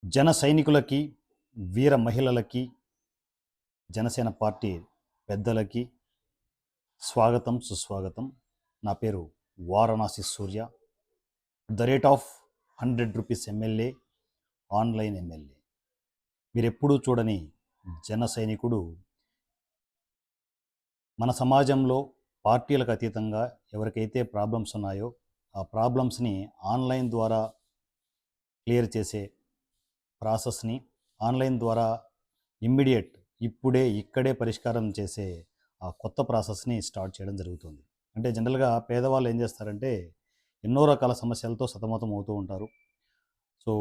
జన సైనికులకి, వీర మహిళలకి, జనసేన పార్టీ పెద్దలకి స్వాగతం, సుస్వాగతం. నా పేరు Varanasi Surya. The rate of 100 rupees MLA, online MLA. మీరెప్పుడూ చూడని జన సైనికుడు మన సమాజంలో పార్టీలకు అతీతంగా ఎవరికైతే ప్రాబ్లమ్స్ ఉన్నాయో ఆ ప్రాబ్లమ్స్ని ఆన్లైన్ ద్వారా క్లియర్ చేసే ప్రాసెస్ని, ఆన్లైన్ ద్వారా ఇమ్మీడియట్ ఇప్పుడే ఇక్కడే పరిష్కారం చేసే ఆ కొత్త ప్రాసెస్ని స్టార్ట్ చేయడం జరుగుతుంది. అంటే జనరల్గా పేదవాళ్ళు ఏం చేస్తారంటే ఎన్నో రకాల సమస్యలతో సతమతం అవుతూ ఉంటారు. సో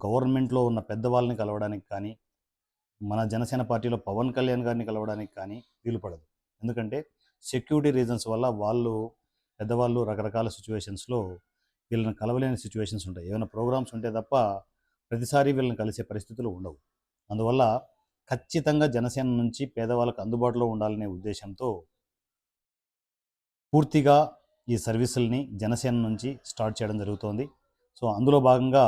గవర్నమెంట్లో ఉన్న పెద్దవాళ్ళని కలవడానికి కానీ, మన జనసేన పార్టీలో పవన్ కళ్యాణ్ గారిని కలవడానికి కానీ వీలు పడదు. ఎందుకంటే సెక్యూరిటీ రీజన్స్ వల్ల వాళ్ళు పెద్దవాళ్ళు రకరకాల సిచ్యువేషన్స్లో వీళ్ళని కలవలేని సిచ్యువేషన్స్ ఉంటాయి. ఏమైనా ప్రోగ్రామ్స్ ఉంటే తప్ప ప్రతిసారి వీళ్ళని కలిసే పరిస్థితులు ఉండవు. అందువల్ల ఖచ్చితంగా జనసేన నుంచి పేదవాళ్ళకు అందుబాటులో ఉండాలనే ఉద్దేశంతో పూర్తిగా ఈ సర్వీసుల్ని జనసేన నుంచి స్టార్ట్ చేయడం జరుగుతోంది. సో అందులో భాగంగా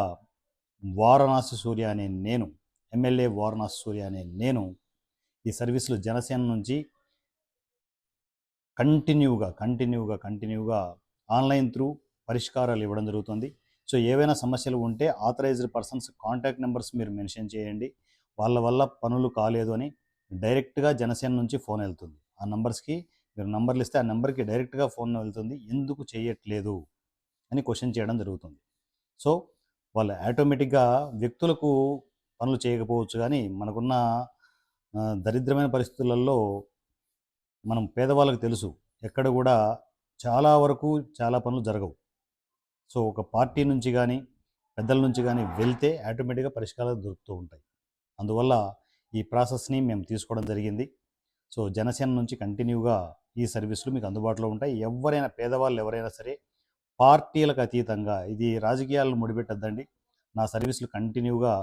వారణాసి సూర్య అనే నేను, ఎమ్మెల్యే వారణాసి సూర్య అనే నేను ఈ సర్వీసులు జనసేన నుంచి కంటిన్యూగా ఆన్లైన్ త్రూ పరిష్కారాలు ఇవ్వడం జరుగుతుంది. సో ఏవైనా సమస్యలు ఉంటే ఆథరైజ్డ్ పర్సన్స్ కాంటాక్ట్ నెంబర్స్ మీరు మెన్షన్ చేయండి. వాళ్ళ వల్ల పనులు కాలేదు అని డైరెక్ట్గా జనసేన నుంచి ఫోన్ వెళ్తుంది. ఆ నంబర్స్కి మీరు నంబర్లు ఇస్తే ఆ నెంబర్కి డైరెక్ట్గా ఫోన్ వెళ్తుంది. ఎందుకు చేయట్లేదు అని క్వశ్చన్ చేయడం జరుగుతుంది. సో వాళ్ళు ఆటోమేటిక్గా వ్యక్తులకు పనులు చేయకపోవచ్చు, కానీ మనకున్న దరిద్రమైన పరిస్థితులలో మనం పేదవాళ్ళకు తెలుసు ఎక్కడ కూడా చాలా వరకు చాలా పనులు జరగవు. సో ఒక పార్టీ నుంచి కానీ పెద్దల నుంచి కానీ వెళ్తే ఆటోమేటిక్గా పరిష్కారాలు దొరుకుతూ ఉంటాయి. అందువల్ల ఈ ప్రాసెస్ని మేము తీసుకోవడం జరిగింది. సో జనసేన నుంచి కంటిన్యూగా ఈ సర్వీసులు మీకు అందుబాటులో ఉంటాయి. ఎవరైనా పేదవాళ్ళు ఎవరైనా సరే పార్టీలకు అతీతంగా, ఇది రాజకీయాలను ముడిపెట్టద్దండి. నా సర్వీసులు కంటిన్యూగా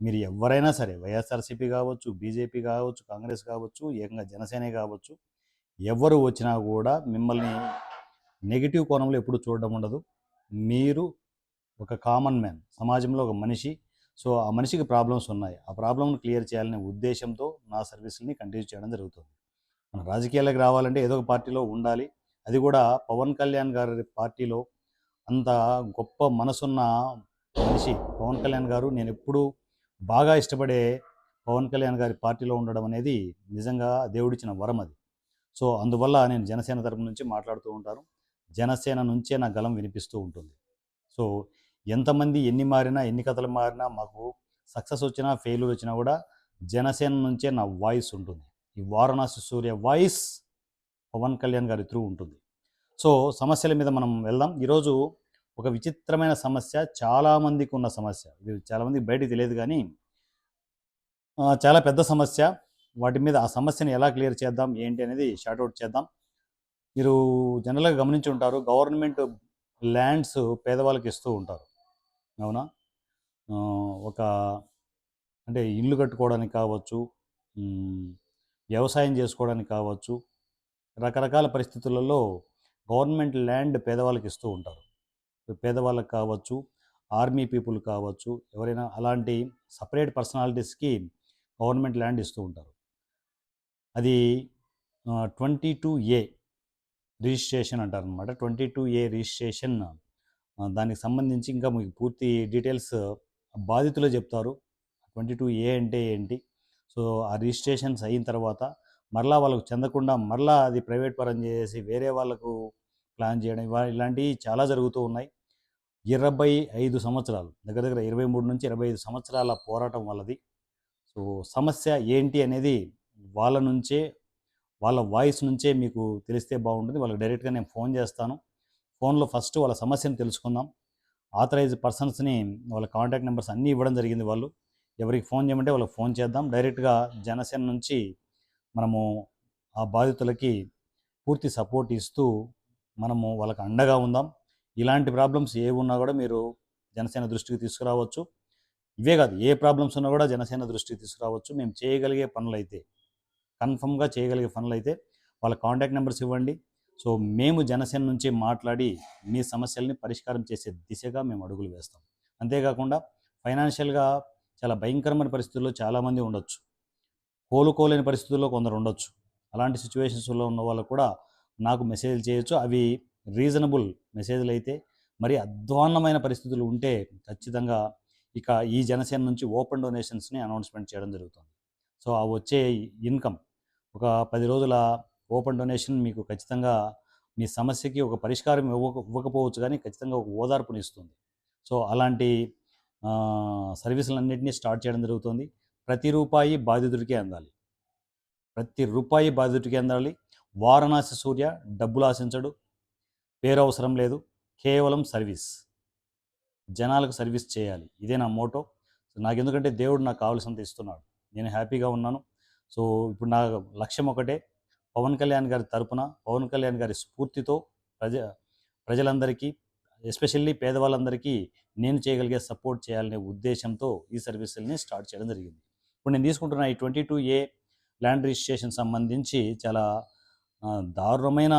మీరు ఎవరైనా సరే వైఎస్ఆర్సీపీ కావచ్చు, బీజేపీ కావచ్చు, కాంగ్రెస్ కావచ్చు, ఏకంగా జనసేనే కావచ్చు, ఎవరు వచ్చినా కూడా మిమ్మల్ని నెగిటివ్ కోణంలో ఎప్పుడు చూడడం ఉండదు. మీరు ఒక కామన్ మ్యాన్, సమాజంలో ఒక మనిషి. సో ఆ మనిషికి ప్రాబ్లమ్స్ ఉన్నాయి, ఆ ప్రాబ్లమ్ని క్లియర్ చేయాలనే ఉద్దేశంతో నా సర్వీసుల్ని కంటిన్యూ చేయడం జరుగుతుంది. మన రాజకీయాలకు రావాలంటే ఏదో ఒక పార్టీలో ఉండాలి. అది కూడా పవన్ కళ్యాణ్ గారి పార్టీలో అంత గొప్ప మనసున్న మనిషి పవన్ కళ్యాణ్ గారు. నేను ఎప్పుడూ బాగా ఇష్టపడే పవన్ కళ్యాణ్ గారి పార్టీలో ఉండడం అనేది నిజంగా దేవుడిచ్చిన వరం అది. సో అందువల్ల నేను జనసేన తరపు నుంచి మాట్లాడుతూ ఉంటాను. జనసేన నుంచే నా గలం వినిపిస్తూ ఉంటుంది. సో ఎంతమంది ఎన్ని మారినా, ఎన్ని కథలు మారినా, మాకు సక్సెస్ వచ్చినా ఫెయిల్యూర్ వచ్చినా కూడా జనసేన నుంచే నా వాయిస్ ఉంటుంది. ఈ వారణాసి సూర్య వాయిస్ పవన్ కళ్యాణ్ గారి త్రూ ఉంటుంది. సో సమస్యల మీద మనం వెళ్దాం. ఈరోజు ఒక విచిత్రమైన సమస్య, చాలామందికి ఉన్న సమస్య. ఇది చాలామందికి బయటికి తెలియదు, కానీ చాలా పెద్ద సమస్య. వాటి మీద ఆ సమస్యని ఎలా క్లియర్ చేద్దాం ఏంటి అనేది షార్ట్అవుట్ చేద్దాం. మీరు జనరల్గా గమనించి ఉంటారు, గవర్నమెంట్ ల్యాండ్స్ పేదవాళ్ళకి ఇస్తూ ఉంటారు, అవునా? ఒక అంటే ఇల్లు కట్టుకోవడానికి కావచ్చు, వ్యవసాయం చేసుకోవడానికి కావచ్చు, రకరకాల పరిస్థితులలో గవర్నమెంట్ ల్యాండ్ పేదవాళ్ళకి ఇస్తూ ఉంటారు. పేదవాళ్ళకి కావచ్చు, ఆర్మీ పీపుల్ కావచ్చు, ఎవరైనా అలాంటి సపరేట్ పర్సనాలిటీస్కి గవర్నమెంట్ ల్యాండ్ ఇస్తూ ఉంటారు. అది 22A రిజిస్ట్రేషన్ అంటారనమాట. 22A రిజిస్ట్రేషన్, దానికి సంబంధించి ఇంకా మీకు పూర్తి డీటెయిల్స్ బాధితులే చెప్తారు. 22A అంటే ఏంటి, సో ఆ రిజిస్ట్రేషన్స్ అయిన తర్వాత మరలా వాళ్ళకు చెందకుండా మరలా అది ప్రైవేట్ పరం చేసి వేరే వాళ్ళకు ప్లాన్ చేయడం, ఇలాంటివి చాలా జరుగుతూ ఉన్నాయి. 25 సంవత్సరాలు, దగ్గర దగ్గర 23 నుంచి 25 సంవత్సరాల పోరాటం వాళ్ళది. సో సమస్య ఏంటి అనేది వాళ్ళ నుంచే, వాళ్ళ వాయిస్ నుంచే మీకు తెలిస్తే బాగుంటుంది. వాళ్ళకి డైరెక్ట్గా నేను ఫోన్ చేస్తాను. ఫోన్లో ఫస్ట్ వాళ్ళ సమస్యను తెలుసుకుందాం. ఆథరైజ్డ్ పర్సన్స్ని వాళ్ళ కాంటాక్ట్ నెంబర్స్ అన్నీ ఇవ్వడం జరిగింది. వాళ్ళు ఎవరికి ఫోన్ చేయమంటే వాళ్ళకి ఫోన్ చేద్దాం. డైరెక్ట్గా జనసేన నుంచి మనము ఆ బాధితులకి పూర్తి సపోర్ట్ ఇస్తూ మనము వాళ్ళకి అండగా ఉందాం. ఇలాంటి ప్రాబ్లమ్స్ ఏవి ఉన్నా కూడా మీరు జనసేన దృష్టికి తీసుకురావచ్చు. ఇవే కాదు, ఏ ప్రాబ్లమ్స్ ఉన్నా కూడా జనసేన దృష్టికి తీసుకురావచ్చు. మేము చేయగలిగే పనులైతే, కన్ఫర్మ్గా చేయగలిగే పనులైతే వాళ్ళ కాంటాక్ట్ నెంబర్స్ ఇవ్వండి. సో మేము జనసేన నుంచి మాట్లాడి మీ సమస్యల్ని పరిష్కారం చేసే దిశగా మేము అడుగులు వేస్తాం. అంతేకాకుండా ఫైనాన్షియల్గా చాలా భయంకరమైన పరిస్థితుల్లో చాలామంది ఉండొచ్చు, కోలుకోలేని పరిస్థితుల్లో కొందరు ఉండొచ్చు. అలాంటి సిచ్యువేషన్స్లో ఉన్న వాళ్ళు కూడా నాకు మెసేజ్లు చేయొచ్చు. అవి రీజనబుల్ మెసేజ్లు అయితే, మరి అధ్వాన్నమైన పరిస్థితులు ఉంటే ఖచ్చితంగా ఇక ఈ జనసేన నుంచి ఓపెన్ డొనేషన్స్ని అనౌన్స్మెంట్ చేయడం జరుగుతుంది. సో ఆ వచ్చే ఇన్కమ్ ఒక 10 రోజుల ఓపెన్ డొనేషన్ మీకు ఖచ్చితంగా మీ సమస్యకి ఒక పరిష్కారం ఇవ్వకపోవచ్చు, కానీ ఖచ్చితంగా ఒక ఓదార్పునిస్తుంది. సో అలాంటి సర్వీసులన్నింటినీ స్టార్ట్ చేయడం జరుగుతుంది. ప్రతి రూపాయి బాధితుడికే అందాలి. ప్రతి రూపాయి బాధితుడికి అందాలి. వారణాసి సూర్య డబ్బులు ఆశించడు, పేరు అవసరం లేదు, కేవలం సర్వీస్. జనాలకు సర్వీస్ చేయాలి, ఇదే నా మోటో. నాకు ఎందుకంటే దేవుడు నాకు కావాల్సినంత ఇస్తున్నాడు, నేను హ్యాపీగా ఉన్నాను. సో ఇప్పుడు నా లక్ష్యం ఒకటే, పవన్ కళ్యాణ్ గారి తరపున, పవన్ కళ్యాణ్ గారి స్ఫూర్తితో ప్రజలందరికీ, ఎస్పెషల్లీ పేదవాళ్ళందరికీ నేను చేయగలిగే సపోర్ట్ చేయాలనే ఉద్దేశంతో ఈ సర్వీసుల్ని స్టార్ట్ చేయడం జరిగింది. ఇప్పుడు నేను తీసుకుంటున్న ఈ 22A ల్యాండ్ రిజిస్ట్రేషన్ సంబంధించి చాలా దారుణమైన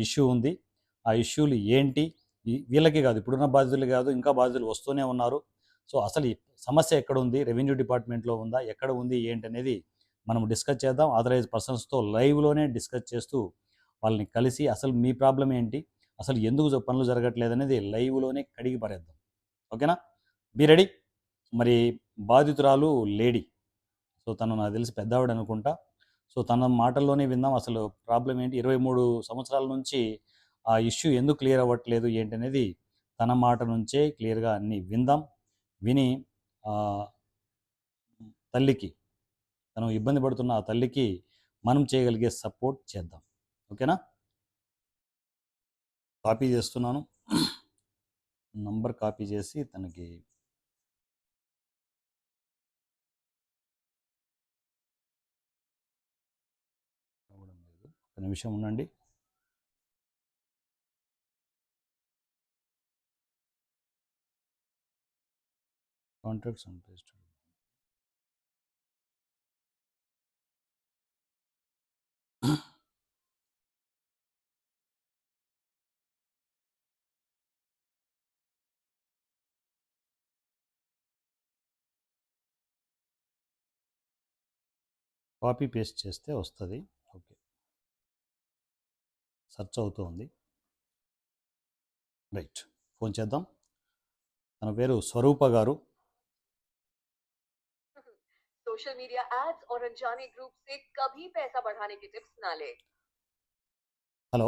ఇష్యూ ఉంది. ఆ ఇష్యూలు ఏంటి, వీళ్ళకి కాదు, ఇప్పుడున్న బాధితులు కాదు, ఇంకా బాధితులు వస్తూనే ఉన్నారు. సో అసలు ఈ సమస్య ఎక్కడ ఉంది, రెవెన్యూ డిపార్ట్మెంట్లో ఉందా, ఎక్కడ ఉంది, ఏంటి అనేది మనం డిస్కస్ చేద్దాం. ఆథరైజ్ పర్సన్స్తో లైవ్లోనే డిస్కస్ చేస్తూ వాళ్ళని కలిసి అసలు మీ ప్రాబ్లం ఏంటి, అసలు ఎందుకు పనులు జరగట్లేదు అనేది లైవ్లోనే కడిగి పారేద్దాం. ఓకేనా, బీ రెడీ. మరి బాధితురాలు లేడీ, సో తను నాకు తెలిసి పెద్దవాడు అనుకుంటా. సో తన మాటల్లోనే విందాం అసలు ప్రాబ్లం ఏంటి, 23 సంవత్సరాల నుంచి ఆ ఇష్యూ ఎందుకు క్లియర్ అవ్వట్లేదు ఏంటి అనేది తన మాట నుంచే క్లియర్గా అన్నీ విందాం. విని తల్లికి, తను ఇబ్బంది పడుతున్న ఆ తల్లికి మనం చేయగలిగే సపోర్ట్ చేద్దాం. ఓకేనా, కాపీ చేస్తున్నాను, నంబర్ కాపీ చేసి తనకి ఒక నిమిషం ఉండండి. Contracts and paste copy paste చేస్తే వస్తుంది. ఓకే, సెర్చ్ అవుతుంది. రైట్, ఫోన్ చేద్దాం. తన పేరు స్వరూప గారు. सोशल मीडिया एड्स और अनजाने ग्रुप से कभी पैसा बढ़ाने की टिप्स ना ले। హలో,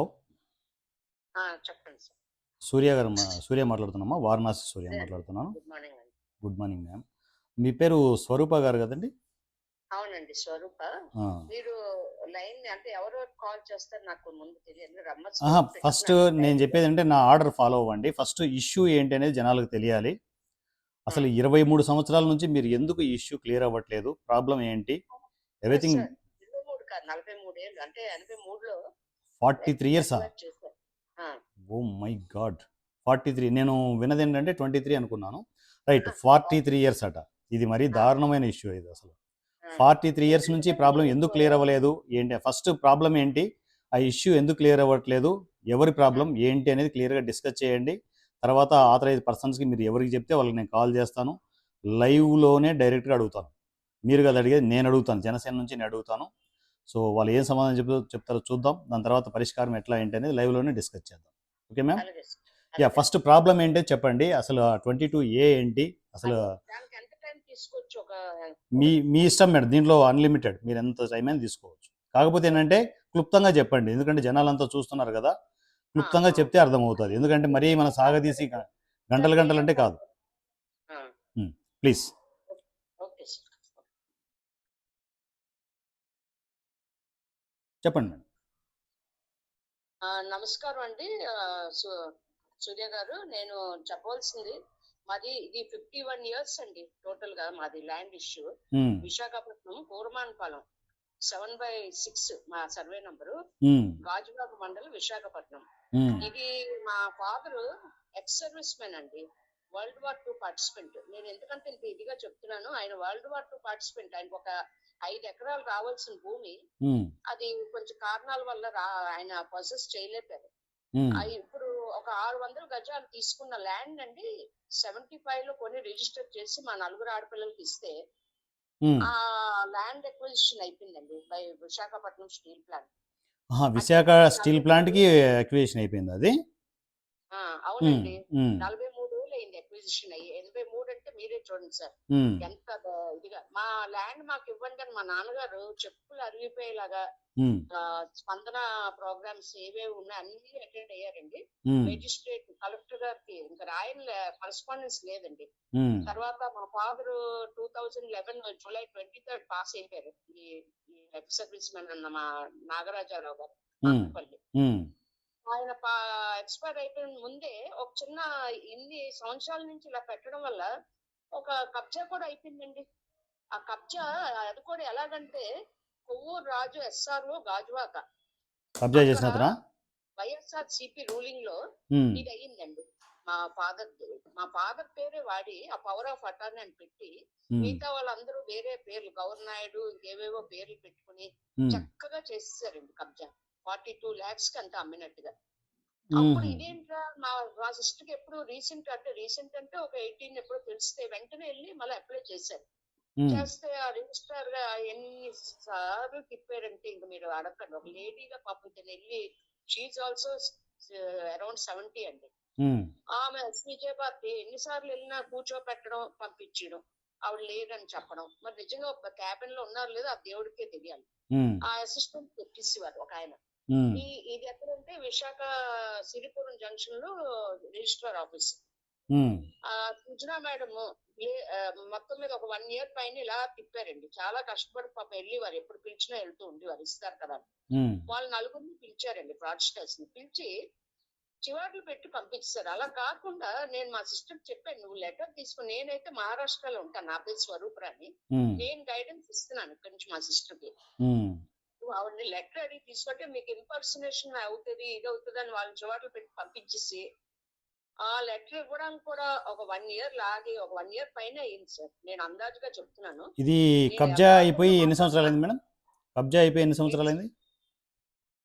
చెప్పండి సార్. సూర్య గారు, సూర్య మాట్లాడుతున్నామా, వారణాసి సూర్య మాట్లాడుతున్నాను. గుడ్ మార్నింగ్ అండి. Good morning ma'am. మీ పేరు స్వరూప గారు కదండి? అవునండి, స్వరూప. మీరు లైన్ అంటే ఎవరు కాల్ చేస్తారు నాకు ముందు తెలియదు. ఫస్ట్ నేను చెప్పేది అంటే నా ఆర్డర్ ఫాలో అవ్వండి. ఫస్ట్ ఇష్యూ ఏంటి అనేది జనాలకు తెలియాలి. అసలు 23 సంవత్సరాల నుంచి మీరు ఎందుకు ఈ ఇష్యూ క్లియర్ అవ్వట్లేదు, ప్రాబ్లం ఏంటి, ఎవ్రీథింగ్. 23 కాదు, 43 ఏళ్ళు, అంటే 83లో 43 ఇయర్సా? Oh my God, 43. నేను విన్నది ఏంటంటే 23 అనుకున్నాను. రైట్, 43 ఇయర్స్ అట. ఇది మరీ దారుణమైన ఇష్యూ ఇది. అసలు 43 ఇయర్స్ నుంచి ప్రాబ్లం ఎందుకు క్లియర్ అవ్వలేదు ఏంటి, ఫస్ట్ ప్రాబ్లం ఏంటి, ఆ ఇష్యూ ఎందుకు క్లియర్ అవ్వట్లేదు, ఎవరి ప్రాబ్లం ఏంటి అనేది క్లియర్గా డిస్కస్ చేయండి. తర్వాత ఆథరైజ్ పర్సన్స్కి మీరు ఎవరికి చెప్తే వాళ్ళకి నేను కాల్ చేస్తాను, లైవ్లోనే డైరెక్ట్గా అడుగుతాను. మీరు కదా అడిగేది, నేను అడుగుతాను, జనసేన నుంచి నేను అడుగుతాను. సో వాళ్ళు ఏం సమాధానం చెప్తారో చూద్దాం. దాని తర్వాత పరిష్కారం ఎట్లా ఏంటి అనేది లైవ్లోనే డిస్కస్ చేద్దాం. Okay ma'am? Yeah, first problem ఏంటో చెప్పండి. అసలు 22A ఏంటి అసలు? మీ ఇష్టం మేడం, దీంట్లో అన్లిమిటెడ్, మీరు ఎంత టైం అయినా తీసుకోవచ్చు. కాకపోతే ఏంటంటే క్లుప్తంగా చెప్పండి, ఎందుకంటే జనాలంతా చూస్తున్నారు కదా, క్లుప్తంగా చెప్తే అర్థమవుతుంది. ఎందుకంటే మరీ మన సాగదీసి గంటలు గంటలు అంటే కాదు. ప్లీజ్ చెప్పండి మేడం. నమస్కారం అండి సూర్య గారు. నేను చెప్పవలసింది, మాది ఇది 51 ఇయర్స్ అండి టోటల్ గా. మాది ల్యాండ్ ఇష్యూ విశాఖపట్నం కూరమాన్పాలెం 7/6 మా సర్వే నంబరు, గాజువాక మండలం, విశాఖపట్నం. ఇది మా ఫాదర్ ఎక్స్ సర్వీస్ మెన్ అండి, వరల్డ్ వార్ 2 పార్టిసిపెంట్. నేను ఎందుకంటే ఇంత ఇదిగా చెప్తున్నాను, ఆయన వరల్డ్ వార్ 2 పార్టిసిపెంట్. ఆయనకు ఒక 5 ఎకరాలు రావాల్సిన భూమి, అది కొంచెం కారణాల వల్ల ఆయన పొసెస్ చేయలేపారు. ఇప్పుడు ఒక 600 గజాలు తీసుకున్న ల్యాండ్ అండి 75 లో కొని రిజిస్టర్ చేసి మా నలుగురు ఆడపిల్లలకి ఇస్తే ఉమ్. ఆ ల్యాండ్ ఎక్విజిషన్ అయిపోయిందండి by Visakhapatnam steel plant. Visakha steel ప్లాంట్కి అక్విజిషన్ అయిపోయింది అది. అవునండి. ఉమ్. 43 రోజులు అయింది అక్విజిషన్ అయ్యి. 83 అంటే మీరే చూడండి సార్ ఉమ్. ఎంత ఇదిగా. మా ల్యాండ్ మాకు ఇవ్వండి అని మా నాన్నగారు చెప్పులు అరిగిపోయేలాగా ఉమ్. స్పందన ప్రోగ్రామ్స్ ఏవేవి ఉన్నాయి అన్ని అటెండ్ అయ్యారండి. ఉమ్. మెజిస్ట్రేట్ కలెక్టర్ గారికి ఇంకా రాయని కరస్పాండెన్స్ లేదండి. ఉమ్. తర్వాత మా ఫాదర్ 2011 జూలై 23 పాస్ అయిపోయారు. ఈ ఎక్స్ సర్వీస్ మెన్ అన్న మా నాగరాజారావు గారు ఆకుపల్లి. ఉమ్. ఆయన ఎక్స్పైర్ అయిపోయిన ముందే ఒక చిన్న ఇన్ని సంవత్సరాల నుంచి ఇలా పెట్టడం వల్ల ఒక కబ్జా కూడా అయిపోయిందండి. ఆ కబ్జా అది కూడా ఎలాగంటే కొవ్వూరు రాజు ఎస్ఆర్ఓ గాజువాక కబ్జా చేసిన అతనా? వైఎస్ఆర్ సిపి రూలింగ్ లో ఉమ్. ఇది అయ్యిందండి. మా ఫాదర్ పేరే వాడి ఆ పవర్ ఆఫ్ అటార్నీ అని పెట్టి మిగతా వాళ్ళందరూ వేరే పేర్లు గవర్నర్ నాయుడు ఇంకేవేవో పేర్లు పెట్టుకుని చక్కగా చేసేసారండి కబ్జా. 42 lakhs కి అంతా అమ్మినట్టుగా. అప్పుడు ఇదేంట్రా మా సిస్టర్ కి ఎప్పుడు రీసెంట్ అంటే ఒక 18 ఎప్పుడు తెలిస్తే వెంటనే వెళ్ళి మళ్ళీ అప్లై చేశారు. చేస్తే ఆ రిజిస్టర్ గా ఎన్ని సార్లు తిప్పారంటే ఇంక మీరు అడగండి. ఒక లేడీగా పాపం తను వెళ్ళి షీఈ్ ఆల్సో అరౌండ్ 70 అండి. ఆమె ఎస్విజే పార్టీ ఎన్నిసార్లు వెళ్ళినా కూర్చోపెట్టడం పంపించడం, ఆవిడ లేదని చెప్పడం. మరి నిజంగా ఒక క్యాబిన్ లో ఉన్నారు లేదో ఆ దేవుడికే తెలియాలి. ఆ అసిస్టెంట్ తెప్పిసేవారు ఒక ఆయన. ఇది ఎక్కడంటే విశాఖ సిరిపురం జంక్షన్ లో రిజిస్ట్రార్ ఆఫీస్. సుజనా మేడం మొత్తం మీద ఒక 1 year పైన ఇలా తిప్పారండి. చాలా కష్టపడి పాప వెళ్ళేవారు, ఎప్పుడు పిలిచినా వెళ్తూ ఉండేవారు, ఇస్తారు కదా. వాళ్ళు నలుగురిని పిలిచారండి, ఫ్రాడ్స్టర్స్ ని పిలిచి చివాట్లు పెట్టి పంపించారు. అలా కాకుండా నేను మా సిస్టర్ చెప్పాను, నువ్వు లెటర్ తీసుకుని, నేనైతే మహారాష్ట్రలో ఉంటాను, నా పేరు స్వరూపరాని, నేను గైడెన్స్ ఇస్తున్నాను ఇక్కడి నుంచి మా సిస్టర్ కి. ఆవిడని లెటర్ అడిగి తీసుకుంటే మీకు ఇంపర్సనేషన్ అవుతుంది ఇది అవుతుంది అని వాళ్ళని చివాట్లు పెట్టి పంపించేసి ఆ లెటర్ ఇవ్వడానికి కూడా ఒక 1 year లాగి ఒక 1 year పైన అయింది సార్. నేను అందాజుగా చెప్తున్నాను. ఇది కబ్జా అయిపోయి ఎన్ని సంవత్సరాలు అయింది మేడం? కబ్జా అయిపోయి ఎన్ని సంవత్సరాలు అయింది?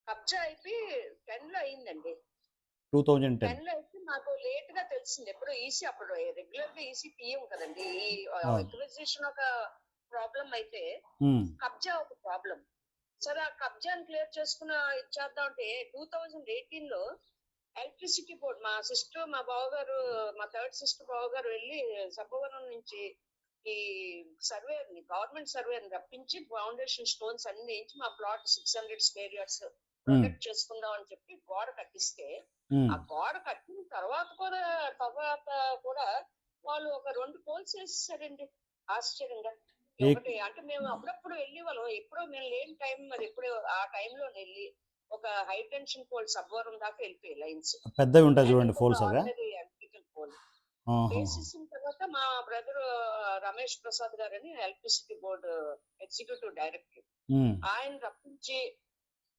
కబ్జా అయిపోయి 10 లో అయిందండి. 2010 లో అయితే మాకు లేట్ గా తెలిసింది. ఎప్పుడు ఈసీ అప్పుడు రెగ్యులర్ గా ఈసీ తీయం కదండి. ఈ ఎక్విజిషన్ ఒక ప్రాబ్లం అయితే కబ్జా ఒక ప్రాబ్లం. సరే ఆ కబ్జాని క్లియర్ చేసుకున్న ఇచ్చేద్దాం అంటే 2018 లో ఎలక్ట్రిసిటీ బోర్డ్ మా సిస్టర్ మా బావగారు మా థర్డ్ సిస్టర్ బావగారు వెళ్ళి సబ్బవరం నుంచి ఈ సర్వేని గవర్నమెంట్ సర్వేని రప్పించి ఫౌండేషన్ స్టోన్స్ అన్ని వేయించి మా ప్లాట్ 600 square yards ప్రొటెక్ట్ చేసుకుందాం అని చెప్పి గోడ కట్టిస్తే ఆ గోడ కట్టిన తర్వాత కూడా వాళ్ళు ఒక 2 పోల్స్ వేసేసారండి ఆశ్చర్యంగా. ఒకటి అంటే మేము అప్పుడప్పుడు వెళ్ళి వాళ్ళు ఎప్పుడో మేము లేని టైం మరి ఎప్పుడో ఆ టైంలో వెళ్ళి ఒక హై టెన్షన్ పోల్ సబ్వరం దాకా వెళ్ళిపోయి లైన్స్ పెద్దవి ఉంటాయి చూడండి, పోల్స్ అవే ఎలక్ట్రికల్ పోల్ వేసేసిన తర్వాత మా బ్రదర్ రమేష్ ప్రసాద్ గారని ఎలక్ట్రిసిటీ బోర్డు ఎగ్జిక్యూటివ్ డైరెక్టర్ ఆయన రప్పించి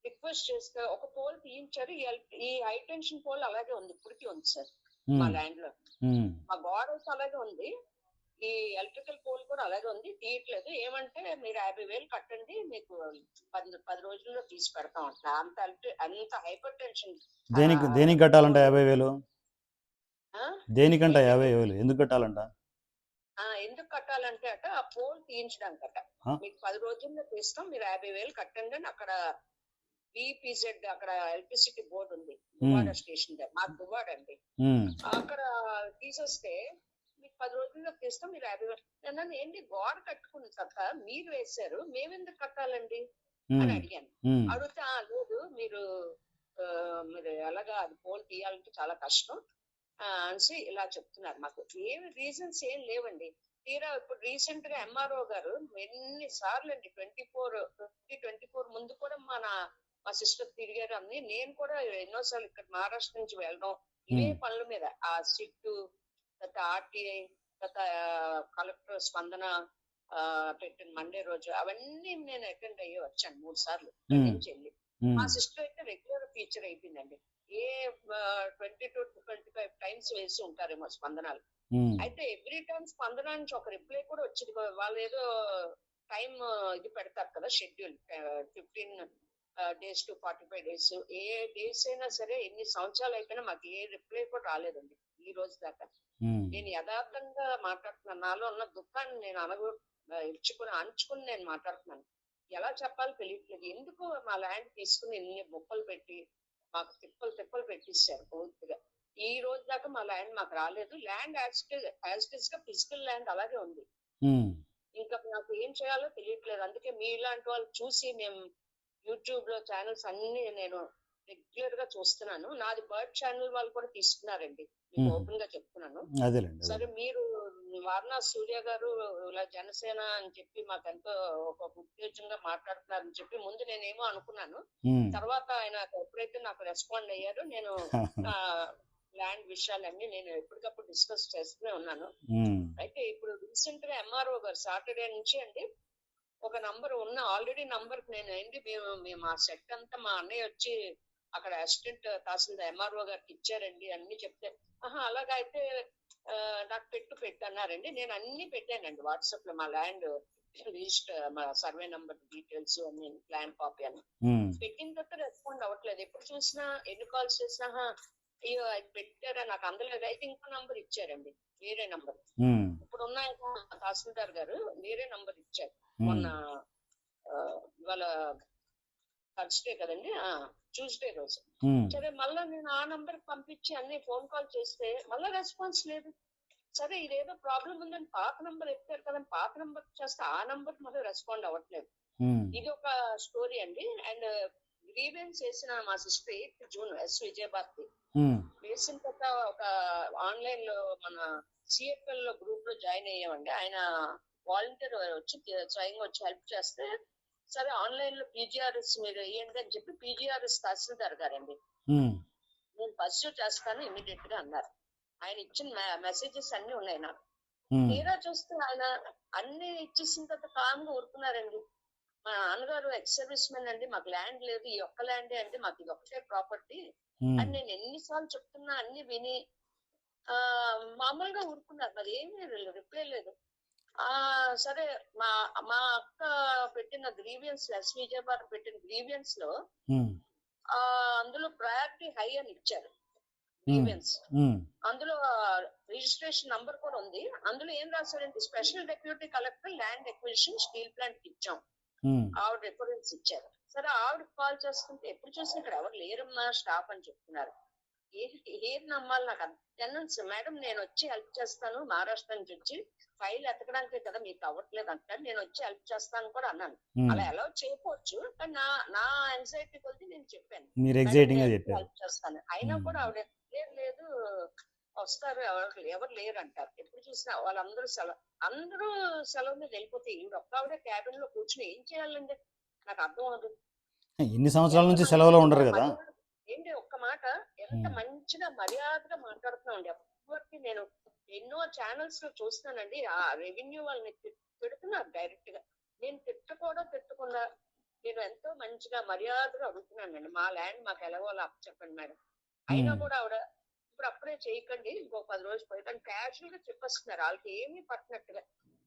రిక్వెస్ట్ చేస్తే ఒక పోల్ తీయించారు. ఈ హై టెన్షన్ పోల్ అలాగే ఉంది, ఇప్పటికీ ఉంది సార్ మా ల్యాండ్ లో. మా గోడ అయితే అలాగే ఉంది, ఈ ఎలక్ట్రికల్ పోల్ కూడా అలాగే ఉంది, తీయట్లేదు. ఏమంటే మీరు 50,000 కట్టండి, మీకు 10 రోజుల్లో తీసి పెడతాం అంట. అంత హైపర్ టెన్షన్. దేనికి కట్టాలంట 50,000? దేనికంట 50,000 ఎందుకు కట్టాలంట? ఎందుకు కట్టాలంటే అట ఆ పోల్ తీయించడానికి అట. మీకు 10 రోజుల్లో తీస్తాం, మీరు 50,000 కట్టండి అని అక్కడ విపిజెడ్ అక్కడ ఎలక్ట్రిసిటీ బోర్డు ఉంది దువ్వాడ స్టేషన్ దగ్గర. మాకు దువ్వాడ అండి. అక్కడ తీసేస్తే మీకు 10 రోజుల్లో తీస్తాం, మీరు 50,000. నన్ను ఏంటి గోడ కట్టుకున్న తర్వాత మీరు వేశారు, మేమెందుకు కట్టాలండి అని అడిగాను. అడిగితే లేదు మీరు ఎలాగా అది పోల్ తీయాలంటే చాలా కష్టం అనేసి ఇలా చెప్తున్నారు. మాకు ఏమి రీజన్స్ ఏం లేవండి. తీరా ఇప్పుడు రీసెంట్ గా ఎంఆర్ఓ గారు ఎన్నిసార్లు అండి 2024 ముందు కూడా మా సిస్టర్ తిరిగారు అన్ని. నేను కూడా ఎన్నోసార్లు ఇక్కడ మహారాష్ట్ర నుంచి వెళ్ళడం ఇవే పనుల మీద, ఆ సిట్టు తర్వాత ఆర్టీఐ తర్వాత కలెక్టర్ స్పందన పెట్టిన మండే రోజు అవన్నీ నేను అటెండ్ అయ్యి వచ్చాను 3 సార్లు నుంచి వెళ్ళి. మా సిస్టర్ అయితే రెగ్యులర్ ఫీచర్ అయిపోయిందండి. ఏ 20 to 25 times వేసి ఉంటారేమో స్పందనాలు. అయితే ఎవ్రీ టైం స్పందన నుంచి ఒక రిప్లై కూడా వచ్చింది. వాళ్ళు ఏదో టైం ఇది పెడతారు కదా schedule, 15 days to 45 days. A days అయినా సరే ఎన్ని సంవత్సరాలు అయిపోయినా మాకు ఏ రిప్లై కూడా రాలేదండి ఈ రోజు దాకా. నేను యథార్థంగా మాట్లాడుతున్నాను. నాలో ఉన్న దుఃఖాన్ని నేను అంచుకుని నేను మాట్లాడుతున్నాను. ఎలా చెప్పాలో తెలియట్లేదు. ఎందుకు మా ల్యాండ్ తీసుకుని ఇన్ని బొక్కలు పెట్టి మాకు తిప్పలు పెట్టిస్తారు పూర్తిగా. ఈ రోజు దాకా మా ల్యాండ్ మాకు రాలేదు. ల్యాండ్ యాజ్ ఇట్ ఇస్ గా ఫిజికల్ ల్యాండ్ అలాగే ఉంది. ఇంకా నాకు ఏం చేయాలో తెలియట్లేదు. అందుకే మీలాంటి వాళ్ళు చూసి మేము యూట్యూబ్ లో ఛానల్స్ అన్ని నేను రెగ్యులర్ గా చూస్తున్నాను. నాది బర్డ్ ఛానల్ వాళ్ళు కూడా తీసుకున్నారండి, ఓపెన్ గా చెప్తున్నాను. సరే, మీరు వారణాసి సూర్య గారు ఇలా జనసేన అని చెప్పి మాకు ఎంతో ఒక ఉత్తేజంగా మాట్లాడుతున్నారని చెప్పి ముందు నేనేమో అనుకున్నాను. తర్వాత ఆయన ఎప్పుడైతే నాకు రెస్పాండ్ అయ్యారో నేను ల్యాండ్ విషయాలన్నీ నేను ఎప్పటికప్పుడు డిస్కస్ చేస్తూనే ఉన్నాను. అయితే ఇప్పుడు రీసెంట్ గా ఎంఆర్ఓ గారు సాటర్డే నుంచి అండి ఒక నంబర్ ఆల్రెడీ నంబర్ నేను మేము ఆ సెట్ అంతా మా అన్నయ్య వచ్చి అక్కడ అసిస్టెంట్ తహసీల్దార్ ఎంఆర్ఓ గారికి ఇచ్చారండి అన్ని చెప్తే, అలాగైతే నాకు పెట్టు అన్నారండి. నేను అన్ని పెట్టానండి వాట్సాప్ లో, మా ల్యాండ్ రిజిస్టర్, మా సర్వే నంబర్ డీటెయిల్స్ అన్ని, ప్లాన్ కాపీ అని పెట్టిన తర్వాత రెస్పాండ్ అవ్వట్లేదు. ఎప్పుడు చూసినా ఎన్ని కాల్స్ చేసినా అయ్యో అది పెట్టారా నాకు అందలేదు. అయితే ఇంకో నంబర్ ఇచ్చారండి, వేరే నంబర్. ఇప్పుడు ఉన్న తహసీల్దార్ గారు వేరే నంబర్ ఇచ్చారు మొన్న, ఇవాళ థర్స్డే కదండి, ట్యూస్డే రోజు. సరే, మళ్ళా నేను ఆ నంబర్ పంపించి అన్ని ఫోన్ కాల్ చేస్తే మళ్ళా రెస్పాన్స్ లేదు. సరే, ఇదేదో ప్రాబ్లం ఉందని పాత నంబర్ ఎత్తారు కదండి, పాత నంబర్ చేస్తే ఆ నంబర్ మళ్ళీ రెస్పాండ్ అవ్వట్లేదు. ఇది ఒక స్టోరీ అండి. అండ్ గ్రీవెన్స్ వేసిన మా sister 8th June yes Vijayabharathi వేసిన తర్వాత ఒక ఆన్లైన్ లో మన సిఎఫ్ఎల్ లో గ్రూప్ లో జాయిన్ అయ్యామండి. ఆయన వాలంటీర్ వచ్చి స్వయంగా వచ్చి హెల్ప్ చేస్తే, సరే ఆన్లైన్ లో పీజీఆర్ఎస్ మీరు వేయండి అని చెప్పి పీజీఆర్ఎస్ తహసీల్దార్ గారండి నేను పర్సూ చేస్తాను ఇమీడియట్ గా అన్నారు. ఆయన ఇచ్చిన మెసేజెస్ అన్ని ఉన్నాయి నాకు. తీరా చూస్తే ఆయన అన్ని ఇచ్చేసిన తర్వాత కామ్గా ఊరుకున్నారండి. మా నాన్నగారు ఎక్స్ సర్వీస్ మెన్ అండి, మాకు ల్యాండ్ లేదు, ఈ ఒక్క ల్యాండే అండి, మాకు ఇది ఒకటే ప్రాపర్టీ అని నేను ఎన్నిసార్లు చెప్తున్నా అన్ని విని మామూలుగా ఊరుకున్నారు. మరి ఏమీ రిప్లై లేదు. సరే, మా మా అక్క పెట్టిన గ్రీవియన్స్, ఎస్ విజయభారతి పెట్టిన గ్రీవియన్స్ లో అందులో ప్రయారిటీ హై అని ఇచ్చారు గ్రీవియన్స్. అందులో రిజిస్ట్రేషన్ నంబర్ కూడా ఉంది. అందులో ఏం రాశారంటే special deputy collector land acquisition steel plant ఇచ్చాం, ఆవిడ రిఫరెన్స్ ఇచ్చారు. సరే, ఆవిడ కాల్ చేస్తుంటే ఎప్పుడు చూసినా ఇక్కడ ఎవరు లేరమ్మా స్టాఫ్ అని చెప్తున్నారు. ఏది నమ్మాలి నాకు టెనెన్స్ మేడం, నేను వచ్చి హెల్ప్ చేస్తాను, మహారాష్ట్ర నుంచి వచ్చి ఫైల్ ఎతకడానికే కదా మీకు అవ్వట్లేదు అంటారు, నేను వచ్చి హెల్ప్ చేస్తాను కూడా అన్నాను. అలా ఎలా చేయకపోవచ్చు, కానీ నా యాంగ్జైటీ కొద్ది నేను చెప్పాను హెల్ప్ చేస్తాను. అయినా కూడా ఆవిడ లేదు వస్తారు, ఎవరు లేరు అంటారు. ఎప్పుడు చూసినా వాళ్ళందరూ అందరూ సెలవు మీద వెళ్ళిపోతే ఈవిడ ఒక్క ఆవిడ క్యాబిన్ లో కూర్చుని ఏం చేయాలండి నాకు అర్థం అవ్వదు. ఎన్ని సంవత్సరాల నుంచి సెలవులో ఉండరు కదా ఏంటి ఒక్క మాట, ఎంత మంచిగా మర్యాదగా మాట్లాడుతున్నామండి. అప్పటికి నేను ఎన్నో ఛానల్స్ లో చూస్తానండి, ఆ రెవెన్యూ వాళ్ళని పెడుతున్నారు డైరెక్ట్ గా. నేను తిట్టకుండా నేను ఎంతో మంచిగా మర్యాదగా అడుగుతున్నానండి, మా ల్యాండ్ మాకు ఎలాగోలా చెప్పండి మేడం. అయినా కూడా ఆవిడ ఇప్పుడు అప్పుడే చేయకండి, ఇంకో 10 రోజులు పోయి, కానీ క్యాజువల్ గా చెప్పేస్తున్నారు. వాళ్ళకి ఏమీ పట్టినట్టుగా.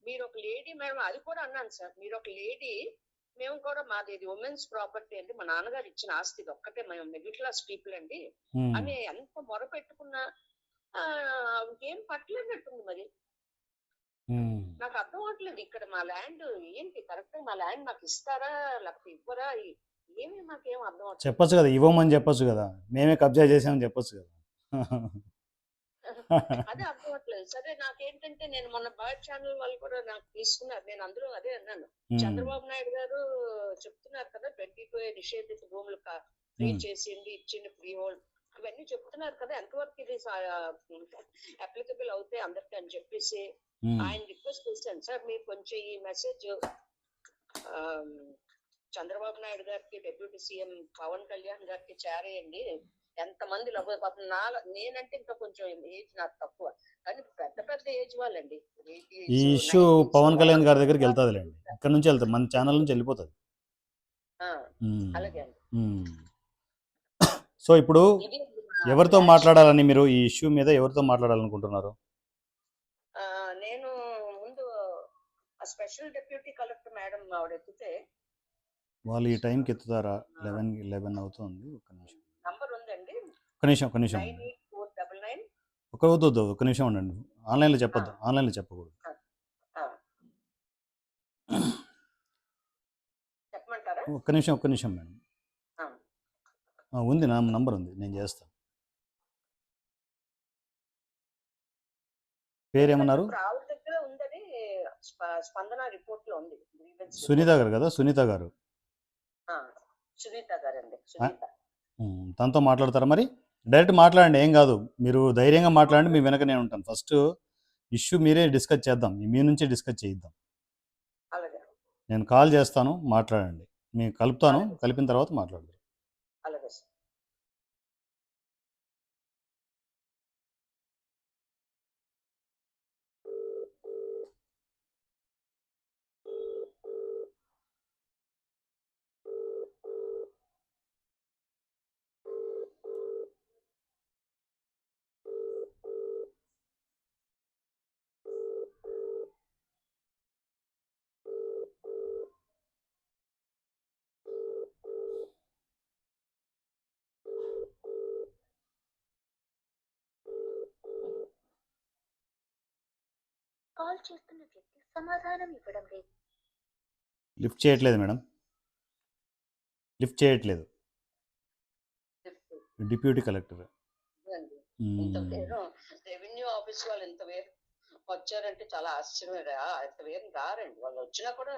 మీరు ఒక లేడీ మేడం, అది కూడా అన్నాను సార్, మీరు ఒక లేడీ, మేము కూడా మాది ఇది ఉమెన్స్ ప్రాపర్టీ అండి, మా నాన్నగారు ఇచ్చిన ఆస్తి ఒక్కటే, మేము మిడిల్ క్లాస్ పీపుల్ అండి అని ఎంత మొర పెట్టుకున్నా ఇంకేం పట్టలేనట్టుంది. మరి నాకు అర్థం అవట్లేదు, ఇక్కడ మా ల్యాండ్ ఏంటి కరెక్ట్, మా ల్యాండ్ మాకు ఇస్తారా లేకపోతే ఇవ్వరా, ఏమి మాకేం అర్థం అవట్లేదు. చెప్పొచ్చు కదా, ఇవ్వమని చెప్పొచ్చు కదా, మేమే కబ్జా చేసామని చెప్పొచ్చు కదా. అదే అర్థం అవట్లేదు. సరే, నాకేంటంటే నేను మొన్న బర్డ్ ఛానల్ వాళ్ళు కూడా నాకు తీసుకున్నారు, నేను అందరూ అదే అన్నాను, చంద్రబాబు నాయుడు గారు చెప్తున్నారు కదా 22 నిషేధిత భూములు ఫ్రీ చేసింది, ఇచ్చింది ఫ్రీ హోల్డ్, ఇవన్నీ చెప్తున్నారు కదా, ఎంతవరకు ఇది అప్లికబుల్ అవుతాయి అందరికి అని చెప్పేసి ఆయన రిక్వెస్ట్ చేశాను. సార్, మీరు కొంచెం ఈ మెసేజ్ చంద్రబాబు నాయుడు గారికి, డిప్యూటీ సీఎం పవన్ కళ్యాణ్ గారికి చేరేయండి. ఎంతమంది నేనంటే ఇంకా కొంచెం ఏజ్ నాకు తక్కువ, కానీ పెద్ద ఏజ్ వాళ్ళండి. ఈ ఇష్యూ పవన్ కళ్యాణ్ గారి దగ్గరికి వెళ్తాదిలేండి, ఇక్కడ నుంచి వెళ్తాది, మన ఛానల్ నుంచి వెళ్ళిపోతుంది. అలాగే అండి. సో ఇప్పుడు ఎవరితో మాట్లాడాలని, మీరు ఈ ఇష్యూ మీద ఎవరితో మాట్లాడాలనుకుంటున్నారు? నేను ముందు స్పెషల్ డిప్యూటీ కలెక్టర్ మేడం ఆవిడ ఎత్తితే, వాళ్ళు ఈ టైంకి ఎత్తుతారా? 11 అవుతుంది. ఒక్క నిమిషం నంబర్ ఉందండి, ఒక్క నిమిషం 98499 వద్దు ఒక్క నిమిషం ఉండండి. ఆన్లైన్లో చెప్పొద్దు, ఆన్లైన్లో చెప్పకూడదు. చెప్పమంటారా? ఒక్క నిమిషం మేడం. ఉంది, నా నంబర్ ఉంది, నేను చేస్తాను. పేరేమన్నారు? ఆవిడ దగ్గర ఉందని స్పందన రిపోర్ట్ లో ఉంది. సునీత గారు కదా? సునీత గారు గారండి. సునీత. తనతో మాట్లాడతారా? మరి డైరెక్ట్ మాట్లాడండి, ఏం కాదు. మీరు ధైర్యంగా మాట్లాడండి, మీ వెనక నేను ఉంటాను. ఫస్ట్ ఇష్యూ మీరే డిస్కస్ చేద్దాం, మీ నుంచి డిస్కస్ చేయిద్దాం. అలాగే. నేను కాల్ చేస్తాను, మాట్లాడండి. మీకు కలుపుతాను, కలిపిన తర్వాత మాట్లాడదాం. అలాగే సార్. కాల్ చేస్తున్న వ్యక్తి సమాధానం ఇవ్వడం లేదు. లిఫ్ట్ చేయట్లేదు మేడం, లిఫ్ట్ చేయట్లేదు. Deputy collector. రెవెన్యూ ఆఫీస్ వాళ్ళు ఇంత వేరు వచ్చారంటే చాలా ఆశ్చర్యమే. ఇంత వేరు రారండి వాళ్ళు. వచ్చినా కూడా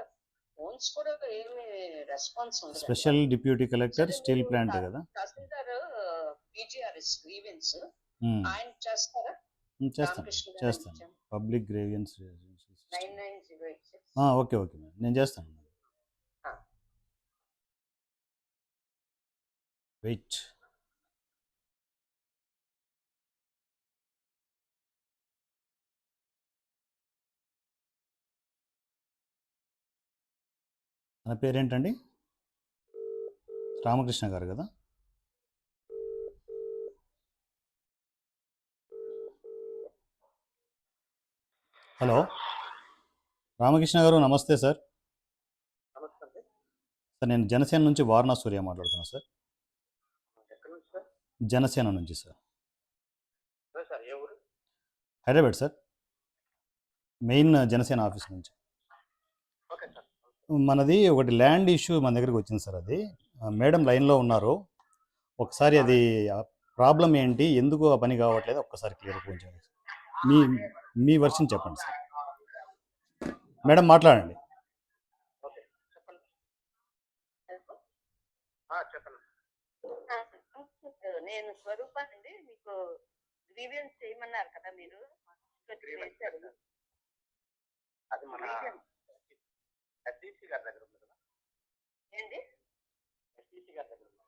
ఫోన్స్ కూడా ఏమి రెస్పాన్స్ ఉండదు. Special deputy collector, steel plant కదా? తహసీల్దార్ పీజీఆర్ఎస్ గ్రీవెన్స్ ఆయన చేస్తారా? చేస్తాను. Public grievance 99086. ఓకే మేడం, నేను చేస్తాను. వెయిట్. నా పేరేంటండి? రామకృష్ణ గారు కదా? హలో రామకృష్ణ గారు, నమస్తే సార్. సార్ నేను జనసేన నుంచి వారణా సూర్య మాట్లాడుతున్నాను సార్. జనసేన నుంచి sir. Hyderabad sir, main Janasena office నుంచి. మనది ఒకటి ల్యాండ్ ఇష్యూ మన దగ్గరికి వచ్చింది సార్. అది మేడం లైన్లో ఉన్నారు. ఒకసారి అది ప్రాబ్లం ఏంటి, ఎందుకు ఆ పని కావట్లేదు, ఒక్కసారి క్లియర్ కొంచెం మీ వర్షన్ చెప్పండి సార్. మేడం మాట్లాడండి. నేను స్వరూపానండి. మీకు గ్రీవియన్స్ చేయమన్నారు కదా మీరు. అది మన ఎస్డిసి గారి దగ్గర ఉంది కదా? ఏంటి? ఎస్డిసి గారి దగ్గర ఉంది.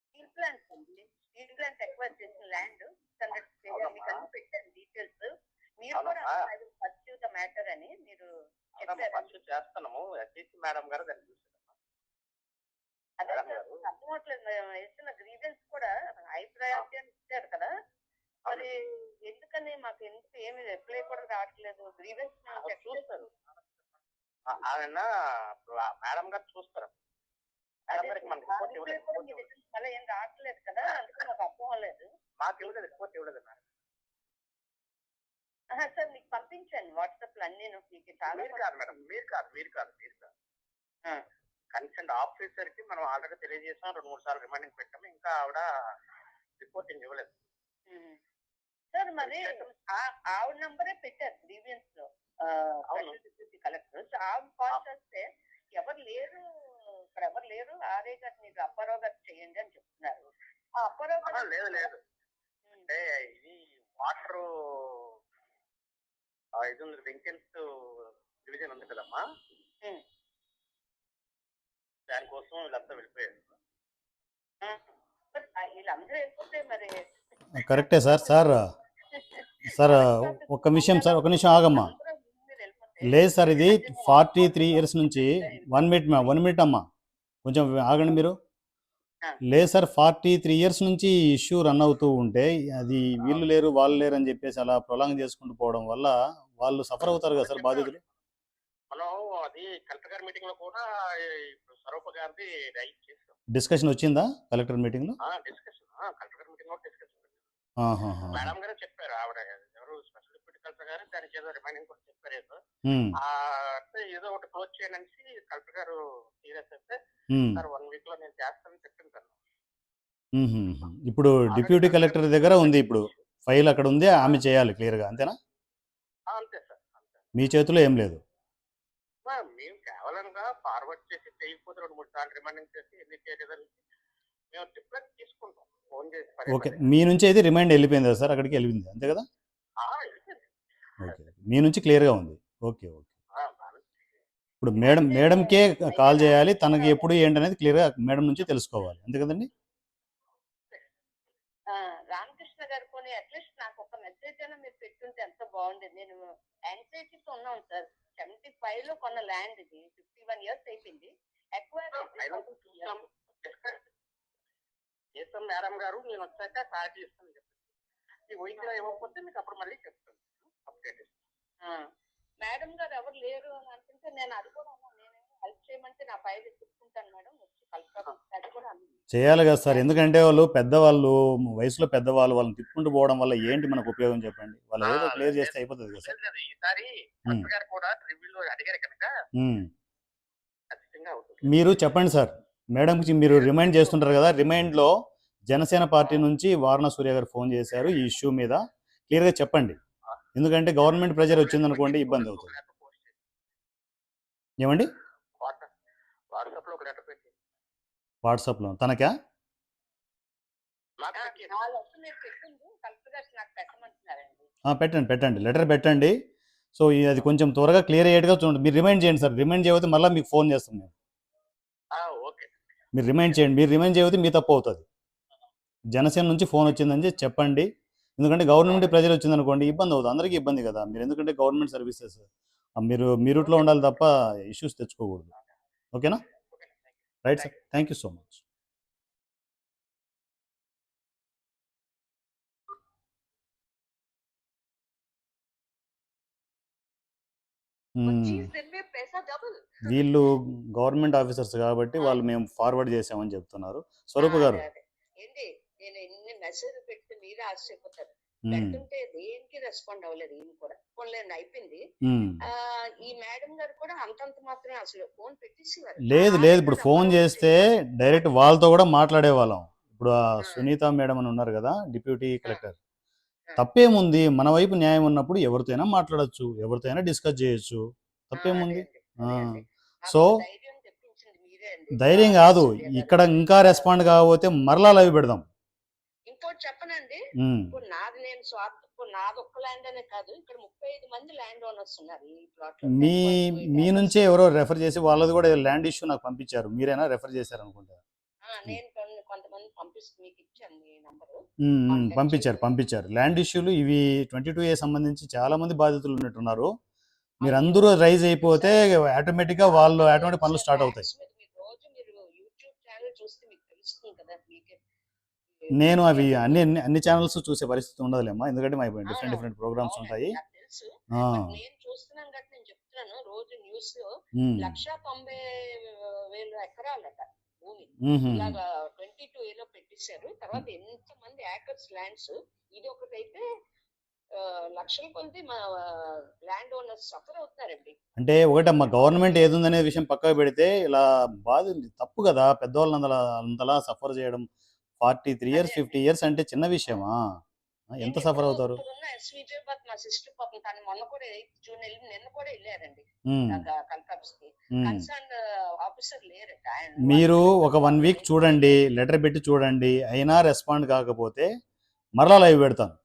స్టీల్ ప్లాంట్ అండి. స్టీల్ ప్లాంట్ ఎక్కువ చేసిన ల్యాండ్ మీకు పెట్టాను డీటెయిల్స్. మీరు కూడా పర్స్యూ ద మ్యాటర్ అని మీరు పర్స్యూ చేస్తున్నాము. ఎస్డిసి మేడం గారు దాన్ని చూసారు. అర్థమవట్లేదు. వేసిన గ్రీవెన్స్ కూడా హై ప్రయారిటీ అని ఇచ్చారు కదా, మరి ఎందుకని మాకు ఎందుకు ఏమి రిప్లై కూడా రావట్లేదు? గ్రీవెన్స్ చూస్తారు ఆయన, మేడం గారు చూస్తారు. మళ్ళీ ఏం రావట్లేదు కదా, అందుకే మాకు అర్థం అవ్వలేదు. మాకు ఇవ్వలేదు, రిపోర్ట్ ఇవ్వలేదు మేడం. సార్ మీకు పంపించాను వాట్సాప్ లో అన్ని. మీకు చాలా మేడం మీరు కాదు కన్సర్న్ ఆఫీసర్ కి మనం ఆల్రెడీ తెలియజేసాం. 2-3 సార్లు రిమైండింగ్ పెట్టాము, ఇంకా ఆవిడ రిపోర్టింగ్ ఇవ్వలేదు. సార్ మరి ఆవిడ నంబరే పెట్టారు గ్రీవియన్స్ లో కలెక్టర్. ఆవిడ కాల్ చేస్తే ఎవరు లేరు, ఇక్కడ ఎవరు లేరు, ఆర్ఏ గారు మీరు అప్పారావు గారు చేయండి అని చెప్తున్నారు. ఆ అప్పారావు గారు లేదు అంటే ఇది వాటర్ ఇది ఉంది, వెంకెన్స్ డివిజన్ ఉంది కదమ్మా, దానికోసం వీళ్ళంతా వెళ్ళిపోయారు. వీళ్ళందరూ వెళ్ళిపోతే మరి కరెక్టే సార్. ఒక్క నిమిషం సార్, ఒక నిమిషం ఆగమ్మా. లేదు సార్, ఇది 43 years నుంచి 1 minute అమ్మా, కొంచెం ఆగండి మీరు. లేదు సార్, 43 years నుంచి ఇష్యూ రన్ అవుతూ ఉంటే అది వీళ్ళు లేరు వాళ్ళు లేరు అని చెప్పేసి అలా ప్రొలాంగ్ చేసుకుంటూ పోవడం వల్ల వాళ్ళు సఫర్ అవుతారు కదా సార్, బాధితులు. మనం అది కలెక్టర్ గారి మీటింగ్ లో కూడా స్వరూప గారిది రైట్ చేసాం. డిస్కషన్ వచ్చిందా కలెక్టర్ మీటింగ్ లో? డిస్కషన్ కలెక్టర్ గారి మీటింగ్ లో డిస్కషన్. ఆహాహా. మేడం గారు చెప్పారు, ఆవిడ ఎవరు స్పెషల్ డిప్యూటీ కలెక్టర్ గారు దానికి ఏదో రిమైనింగ్ కూడా చెప్పారు ఏదో. ఉమ్, అంటే ఏదో ఒకటి క్లోజ్ చేయండి అనేసి కలెక్టర్ గారు సీరియస్ అయితే ఉమ్, సార్ 1 week లో నేను చేస్తానని చెప్పింది సార్. ఇప్పుడు డిప్యూటీ కలెక్టర్ దగ్గర ఉంది, ఇప్పుడు ఫైల్ అక్కడ ఉంది, ఆమె ఆ, చేయాలి క్లియర్గా, అంతేనా? అంతే సార్, అంతే. మీ చేతిలో ఏం లేదు. మేము కేవలంగా ఫార్వర్డ్ చేసి చేయకపోతే 2-3 సార్లు రిమైండింగ్ చేసి ఎన్ని చేయలేదని మేము రిప్లై తీసుకుంటాం ఫోన్ చేసి పదే ఓకే, పదే. మీ నుంచి అయితే రిమైండ్ వెళ్ళిపోయింది కదా సార్, అక్కడికి వెళ్ళింది అంతే కదా? వెళ్ళిపోయింది. ఓకే, మీ నుంచి క్లియర్గా ఉంది. Okay okay. బాగా. ఇప్పుడు అంటే మేడంకే అయితే కాల్ చేయాలి, రామకృష్ణ తనకి గారు, ఎప్పుడు ఏంటనేది క్లియర్గా మేడం నుంచి తెలుసుకోవాలి, అంతే కదండి? రామకృష్ణ గారు పోనీ అట్లీస్ట్ నాకు ఒక మెసేజ్ అయినా మీరు పెట్టుంటే ఎంత బాగుండేది. నేను యాంగ్జైటీతో ఉన్నాను సార్. 75 లో కొన్న ల్యాండ్ ఇది 51 years అయిపోయింది. చూసాం, చేస్తాం మేడం గారు, నేను వచ్చాక స్టార్ట్ చేస్తాను చెప్పి ఈ week లో ఇవ్వకపోతే మీకు అప్పుడు మళ్ళీ చెప్తాను అప్డేట్. మేడం గారు ఎవరు లేరు అని అనుకుంటే నేను అది కూడా అన్నాను. నేనేమో హెల్ప్ చేయమంటే నా ఫైల్ ఎత్తుకుంటాను మేడం, వచ్చి కలుపుతాను అది కూడా అన్నాను. చేయాలి కదా సార్, ఎందుకంటే వాళ్ళు పెద్దవాళ్ళు, వయసులో పెద్దవాళ్ళు, వాళ్ళని తిప్పుకుంటూ పోవడం వల్ల ఏంటి మనకు ఉపయోగం చెప్పండి? వాళ్ళు ఏదో క్లియర్ చేస్తే అయిపోతుంది కదా సార్. ఈసారి కలెక్టర్ గారు కూడా రివ్యూలో అడిగారు కనుక ఉమ్. ఖచ్చితంగా అవుతుంది. మీరు చెప్పండి సార్, మేడంకి మీరు రిమైండ్ చేస్తుంటారు కదా, రిమైండ్లో జనసేన పార్టీ నుంచి వారణ సూర్య గారు ఫోన్ చేశారు ఈ ఇష్యూ మీద, క్లియర్గా చెప్పండి. ఎందుకంటే గవర్నమెంట్ ప్రెజర్ వచ్చిందనుకోండి ఇబ్బంది అవుతుంది. ఏమండి? వాట్సాప్ లో ఒక లెటర్ పెట్టి వాట్సాప్లో తనకా? మాకు పెట్టి వాళ్ళు వచ్చి మీరు పెట్టింది కలెక్టర్ గారు నాకు పెట్టమంటున్నారండి. పెట్టండి పెట్టండి, లెటర్ పెట్టండి. సో అది కొంచెం త్వరగా క్లియర్ అయ్యేట్టుగా చూడండి. మీరు రిమైండ్ చేయండి సార్, రిమైండ్ చేయకపోతే మళ్ళీ మీకు ఫోన్ చేస్తాం మేము. ఓకే. మీరు రిమైండ్ చేయండి, మీరు రిమైండ్ చేయకపోతే మీ తప్పు అవుతుంది. జనసేన నుంచి ఫోన్ వచ్చిందని చెప్పండి. ఎందుకంటే గవర్నమెంట్ ప్రెజర్ వచ్చిందనుకోండి ఇబ్బంది అవుతుంది, అందరికీ ఇబ్బంది కదా. మీరు ఎందుకంటే గవర్నమెంట్ సర్వీసెస్ మీరు మీ రూట్లో ఉండాలి తప్ప ఇష్యూస్ తెచ్చుకోకూడదు. ఓకేనా? Right sir, thank you so much. और 25 दिन में पैसा डबल। వీళ్ళు గవర్నమెంట్ ఆఫీసర్స్ కాబట్టి వాళ్ళు మేము ఫార్వర్డ్ చేసామని చెప్తున్నారు. స్వరూప్ గారు, అదే ఏంటి, నేను ఎన్ని మెసేజ్ పెడితే మీరే ఆశ్చర్యపోతారు. పెడుతుంటే దేనికి రెస్పాండ్ అవ్వలేదు. ఈయన కూడా ఫోన్లేండి అయిపోయింది. ఈ మేడం గారు కూడా అంతంత మాత్రమే అసలు ఫోన్ పెట్టేసేవారు. లేదు లేదు, ఇప్పుడు ఫోన్ చేస్తే డైరెక్ట్ వాళ్ళతో కూడా మాట్లాడే వాళ్ళం. ఇప్పుడు ఆ సునీత మేడం అని ఉన్నారు కదా, డిప్యూటీ కలెక్టర్, తప్పేముంది? మన వైపు న్యాయం ఉన్నప్పుడు ఎవరితో అయినా మాట్లాడచ్చు, ఎవరితో అయినా డిస్కస్ చేయొచ్చు, తప్పేముంది? సో ధైర్యం కాదు, ఇక్కడ ఇంకా రెస్పాండ్ కాకపోతే మరలా లైవ్ పెడదాం. ఇంకోటి చెప్పనండి, ఇప్పుడు నాది నేను నాది ఒక్క ల్యాండ్ అనే కాదు, ఇక్కడ 35 మంది ల్యాండ్ ఓనర్స్ ఉన్నారు ఈ ప్లాట్ లో. మీ నుంచే ఎవరో రెఫర్ చేసి వాళ్ళది కూడా ల్యాండ్ ఇష్యూ నాకు పంపించారు, మీరైనా రెఫర్ చేశారు అనుకుంటా. నేను కొంతమంది పంపిస్తే మీకు ఇచ్చాను మీ నంబరు. పంపించారు ల్యాండ్ ఇష్యూలు ఇవి 22A సంబంధించి చాలా మంది బాధితులు ఉన్నట్టున్నారు. మీరు అందరూ రైజ్ అయిపోతే ఆటోమేటిక్గా వాళ్ళు ఆటోమేటిక్ పనులు స్టార్ట్ అవుతాయి. రోజు మీరు యూట్యూబ్ ఛానల్ చూస్తే మీకు తెలుస్తుంది కదా. నేను అవి అన్ని ఛానల్స్ చూసే పరిస్థితి ఉండదులేమ్మా, ఎందుకంటే మా డిఫరెంట్ ప్రోగ్రామ్స్ ఉంటాయి. తెలుసు, నేను చూస్తున్నాను కాబట్టి నేను చెప్తున్నాను. రోజు న్యూస్ లో 1,90,000 ఎకరాలట భూమి ఇలాగా 22A లో పెట్టేశారు. తర్వాత ఎంత మంది ఏకర్స్ ల్యాండ్స్, ఇది ఒకటైతే లక్షల కొద్ది మా ల్యాండ్ ఓనర్స్ సఫర్ అవుతున్నారండి. అంటే ఒకటమ్మా, గవర్నమెంట్ ఏది ఉందనే విషయం పక్కకు పెడితే ఇలా బాధ తప్పు కదా, పెద్దవాళ్ళని అంతలా సఫర్ చేయడం. 43 years 50 years అంటే చిన్న విషయమా? ఎంత సఫర్ అవుతారు? మా సిస్టర్ పాపం తను మొన్న కూడా 8th June నిన్న కూడా వెళ్ళారండి కలెక్టర్ కి. కన్సర్న్ ఆఫీసర్ లేరట. మీరు ఒక 1 week చూడండి, లెటర్ పెట్టి చూడండి, అయినా రెస్పాండ్ కాకపోతే మరలా లైవ్ పెడతాను.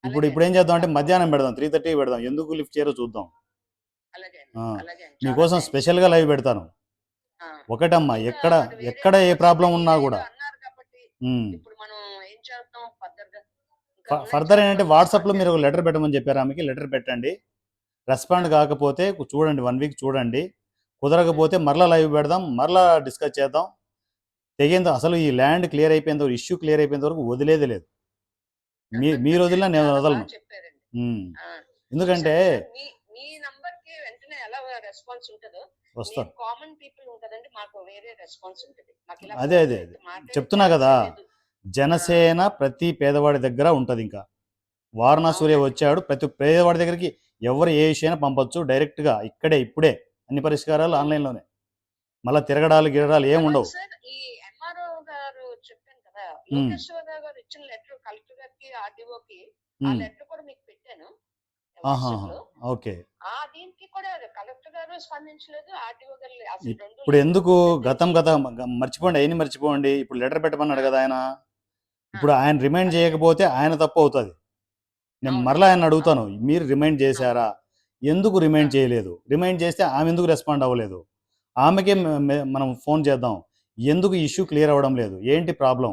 ఇప్పుడు ఏం చేద్దాం అంటే మధ్యాహ్నం పెడదాం, 3:30 పెడదాం, ఎందుకు లిఫ్ట్ చేయరో చూద్దాం. మీకోసం స్పెషల్గా లైవ్ పెడతాను. ఒకటమ్మా, ఎక్కడ ఏ ప్రాబ్లం ఉన్నా కూడా ఫర్దర్ ఏంటంటే వాట్సాప్లో మీరు ఒక లెటర్ పెట్టమని చెప్పారు ఆమెకి, లెటర్ పెట్టండి. రెస్పాండ్ కాకపోతే చూడండి, 1 week చూడండి, కుదరకపోతే మరలా లైవ్ పెడదాం, మరలా డిస్కస్ చేద్దాం. తెగేందో అసలు ఈ ల్యాండ్ క్లియర్ అయిపోయేంత వరకు, ఇష్యూ క్లియర్ అయిపోయేంత వరకు వదిలేదే లేదు. మీరు వదిలినా నేను వదలను. ఎందుకంటే అదే చెప్తున్నా కదా, జనసేన ప్రతి పేదవాడి దగ్గర ఉంటుంది. ఇంకా వారణా సూర్య వచ్చాడు, ప్రతి పేదవాడి దగ్గరికి ఎవరు ఏ విషయాన్ని పంపొచ్చు డైరెక్ట్గా, ఇక్కడే ఇప్పుడే అన్ని పరిష్కారాలు ఆన్లైన్లోనే. మళ్ళీ తిరగడాలు గిరడాలు ఏం ఉండవు. సార్ ఈ ఎంఆర్ఓ గారు చెప్పాను కదా, మ్మ్. లోకేశ్వరరావు గారు ఇచ్చిన లెటర్ కలెక్టర్ గారికి ఆర్డీఓకి, ఆ మ్మ్. లెటర్ కూడా మీకు పెట్టాను ఆహా, వాట్సాప్ లో. ఓకే. ఆ దీనికి కూడా కలెక్టర్ గారు స్పందించలేదు, ఆర్డీఓ గారు అసలు రెండు ఇప్పుడు ఎందుకు గతం మర్చిపోండి, అవన్నీ మర్చిపోండి. ఇప్పుడు లెటర్ పెట్టమన్నాడు కదా ఆయన. ఇప్పుడు ఆయన రిమైండ్ చేయకపోతే ఆయన తప్పు అవుతుంది. నేను అవును. మరలా ఆయన అడుగుతాను, మీరు రిమైండ్ చేశారా, ఎందుకు రిమైండ్ చేయలేదు, రిమైండ్ చేస్తే ఆమె ఎందుకు రెస్పాండ్ అవ్వలేదు, ఆమెకే మనం ఫోన్ చేద్దాం, ఎందుకు ఇష్యూ క్లియర్ అవ్వడం లేదు, ఏంటి ప్రాబ్లం.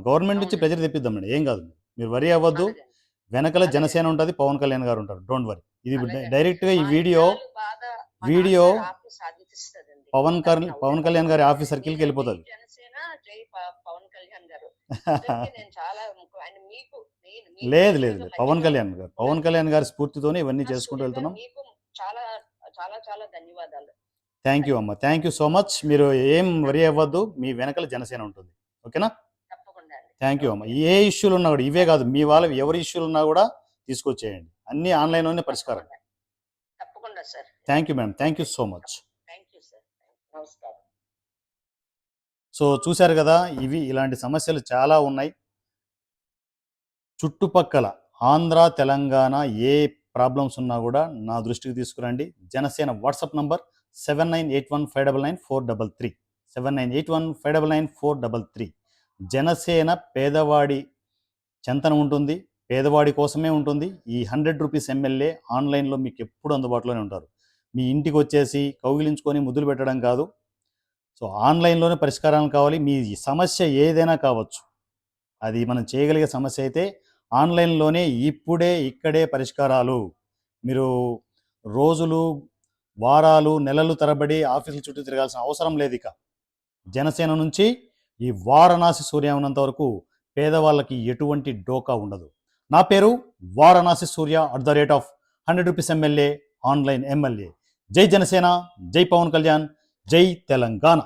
గవర్నమెంట్ నుంచి అవును. ప్రెజర్ తెప్పిద్దామండి, ఏం కాదు, మీరు వరి అవ్వద్దు. అలాగే. వెనకల అదే. జనసేన ఉంటుంది, పవన్ కళ్యాణ్ గారు ఉంటారు, డోంట్ వరీ. ఇది అలాగే. డైరెక్ట్గా ఈ మా వీడియో ఇల్లాలు బాధ మా వీడియో నాన్నగారి ఆఫీస్ సాధిస్తుందండి. పవన్ కళ్యాణ్ గారి ఆఫీస్ సర్కిల్కి వెళ్ళిపోతుంది. జై జనసేన, జై పవన్ కళ్యాణ్ గారు. నిజంగా నేను చాలా ఆయన మీకు లేదు లేదు లేదు, పవన్ కళ్యాణ్ గారి స్ఫూర్తితోనే ఇవన్నీ చేసుకుంటూ వెళ్తున్నాం. మీకు చాలా చాలా చాలా ధన్యవాదాలు. థ్యాంక్ యూ అమ్మ, థ్యాంక్ యూ సో మచ్. మీరు ఏం వరి అవ్వద్దు, మీ వెనకల జనసేన ఉంటుంది, ఓకేనా. తప్పకుండా అండి. థ్యాంక్ యూ అమ్మ. ఏ ఇష్యూలు ఉన్నా కూడా, ఇవే కాదు, మీ వాళ్ళవి ఎవరి ఇష్యూలు ఉన్నా కూడా తీసుకొచ్చేయండి, అన్నీ ఆన్లైన్లోనే పరిష్కారం. తప్పకుండా sir. Thank you madam, thank you so much. Thank you sir. నమస్కారం. సో చూశారు కదా, ఇవి ఇలాంటి సమస్యలు చాలా ఉన్నాయి. చుట్టుపక్కల ఆంధ్ర తెలంగాణ ఏ ప్రాబ్లమ్స్ ఉన్నా కూడా నా దృష్టికి తీసుకురండి. Janasena WhatsApp number 7981599433 7981599433. జనసేన పేదవాడి చెంతన ఉంటుంది, పేదవాడి కోసమే ఉంటుంది. ఈ 100 రూపీస్ ఎమ్మెల్యే ఆన్లైన్లో మీకు ఎప్పుడు అందుబాటులోనే ఉంటారు. మీ ఇంటికి వచ్చేసి కౌగిలించుకొని ముద్దులు పెట్టడం కాదు. సో ఆన్లైన్లోనే పరిష్కారాలు కావాలి. మీ సమస్య ఏదైనా కావచ్చు, అది మనం చేయగలిగే సమస్య అయితే ఆన్లైన్లోనే ఇప్పుడే ఇక్కడే పరిష్కారాలు. మీరు రోజులు, వారాలు, నెలలు తరబడి ఆఫీసుల చుట్టూ తిరగాల్సిన అవసరం లేదు. ఇక జనసేన నుంచి ఈ వారణాసి సూర్య ఉన్నంత వరకు పేదవాళ్ళకి ఎటువంటి డోకా ఉండదు. నా పేరు వారణాసి సూర్య @100 రూపీస్ ఎమ్మెల్యే, ఆన్లైన్ ఎమ్మెల్యే. జై జనసేన, జై పవన్ కళ్యాణ్, జై తెలంగాణ.